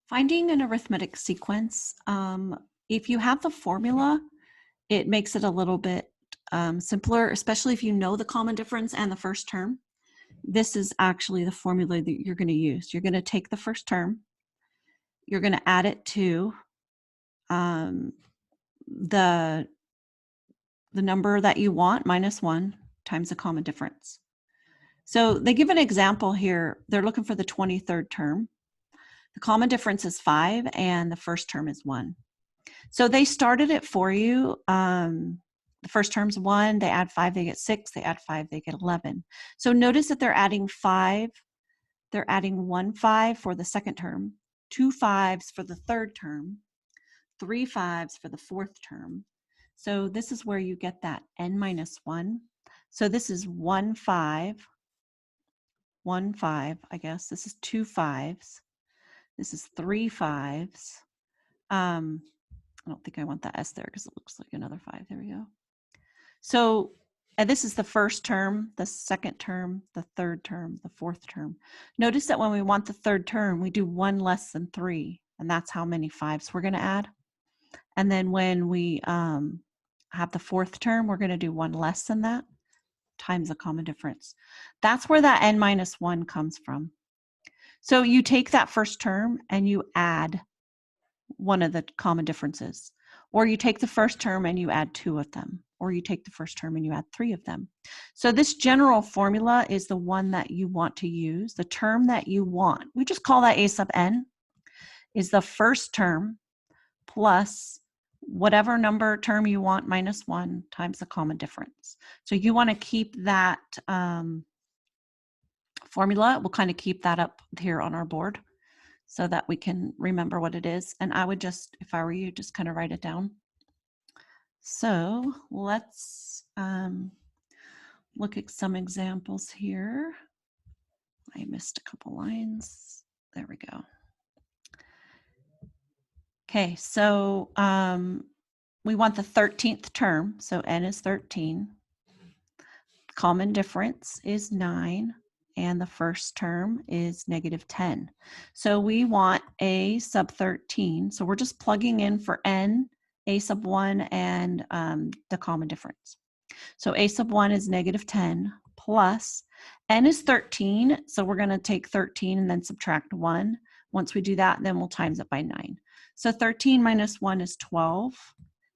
Finding an arithmetic sequence, if you have the formula, it makes it a little bit simpler, especially if you know the common difference and the first term. This is actually the formula that you're going to use. You're going to take the first term, you're going to add it to the number that you want, minus 1, times the common difference. So they give an example here. They're looking for the 23rd term. The common difference is 5, and the first term is 1. So they started it for you. The first term's 1, they add 5, they get 6, they add 5, they get 11. So notice that they're adding 5, they're adding 1 5 for the second term, 2 5s for the third term, 3 5s for the fourth term. So this is where you get that n minus 1. So this is 1 5, 1 5, I guess. This is 2 5s. This is 3 5s. I don't think I want that S there because it looks like another 5. There we go. So, and this is the first term, the second term, the third term, the fourth term. Notice that when we want the third term, we do 1 less than 3, and that's how many 5s we're going to add. And then when we have the fourth term, we're going to do 1 less than that, times the common difference. That's where that n minus 1 comes from. So you take that first term and you add one of the common differences, or you take the first term and you add 2 of them, or you take the first term and you add 3 of them. So this general formula is the one that you want to use. The term that you want, we just call that a sub n, is the first term plus whatever number term you want minus 1 times the common difference. So you want to keep that formula. We'll kind of keep that up here on our board so that we can remember what it is. And I would just, if I were you, just kind of write it down. So let's look at some examples here. I missed a couple lines. There we go. Okay, so we want the 13th term, so n is 13. Common difference is 9. And the first term is negative 10. So we want a sub 13. So we're just plugging in for n, a sub 1, and the common difference. So a sub 1 is negative 10 plus n is 13. So we're going to take 13 and then subtract 1. Once we do that, then we'll times it by 9. So 13 minus 1 is 12.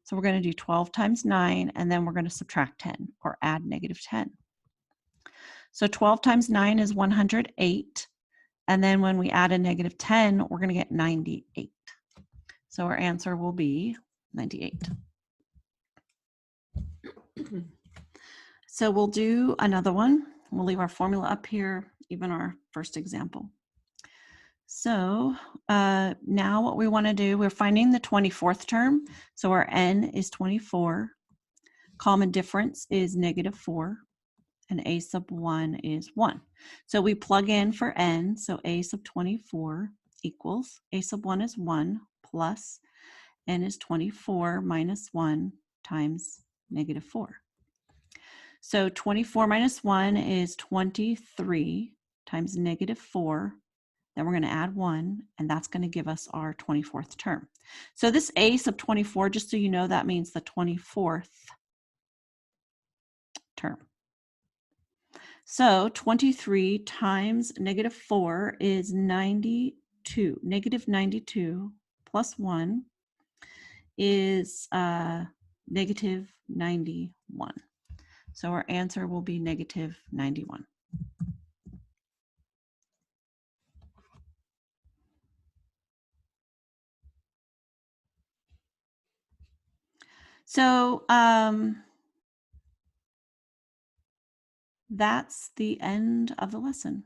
So we're going to do 12 times 9, and then we're going to subtract 10 or add negative 10. So 12 times 9 is 108. And then when we add a negative 10, we're going to get 98. So our answer will be 98. So we'll do another one. We'll leave our formula up here, even our first example. So now what we want to do, we're finding the 24th term. So our n is 24. Common difference is negative 4. And a sub 1 is 1. So we plug in for n, so a sub 24 equals, a sub 1 is 1 plus n is 24 minus 1 times negative 4. So 24 minus 1 is 23 times negative 4. Then we're going to add 1, and that's going to give us our 24th term. So this a sub 24, just so you know, that means the 24th term. So 23 times negative 4 is 92. Negative 92 plus 1 is negative 91. So our answer will be negative 91. So that's the end of the lesson.